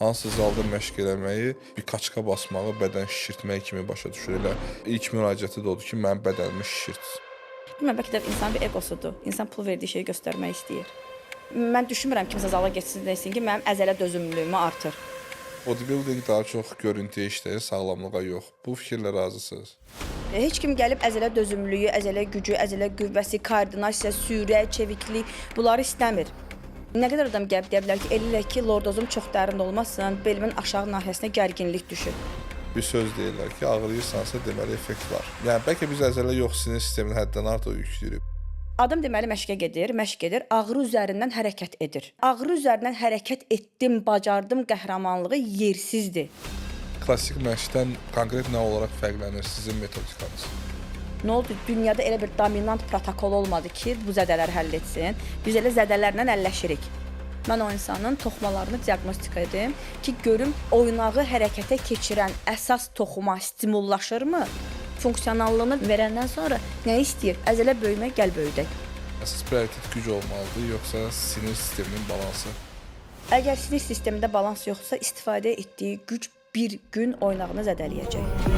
Hansı zalda məşq eləməyi, bir kaçka basmağı, bədən şişirtmək kimi başa düşür. Elə ilk müraciəti də odur ki, mənim bədənimi şişirt. Bilmirəm, bəlkə də insanın bir egosudur. İnsan pul verdiyi şeyi göstərmək istəyir. Mən düşünmürəm kimsə zala getsin desin ki, mənim əzələ dözümlülüyümü artır. Bodybuilding daha çox görüntüyə işləyir, sağlamlığa yox. Bu fikirlə razısınız? Heç kim gəlib əzələ dözümlülüyü, əzələ gücü, əzələ qüvvəsi, koordinasiya, sürət, çeviklik bunları istəmir. Nə qədər adam gəlib deyə bilər ki, eləyək ki, lordozum çox dərin olmasın, belimin aşağı nahiyəsinə gərginlik düşür. Bir söz deyirlər ki, ağrıyırsansa deməli effekt var. Yəni bəlkə biz əzələ yox, sinir sistemini həddən artıq yükləyirik. Adam deməli məşq edir, ağrı üzərindən hərəkət edir. Ağrı üzərindən hərəkət etdim, bacardım qəhrəmanlığı yersizdir. Klassik məşqdən konkret nə olaraq fərqlənir sizin metodikanız? Nə oldu? Dünyada elə bir dominant protokol olmadı ki, bu zədələri həll etsin. Biz elə zədələrlə əlləşirik. Mən o insanın toxumalarını diaqnostika edim ki, görüm oynağı hərəkətə keçirən əsas toxuma stimullaşırmı? Funksionallığını verəndən sonra nə istəyir? Əzələ böyümək, gəl böyüdək. Əsas prioritet güc olmalıdır, yoxsa sinir sisteminin balansı? Əgər sinir sistemində balans yoxsa, istifadə etdiyi güc bir gün oynağını zədələyəcək.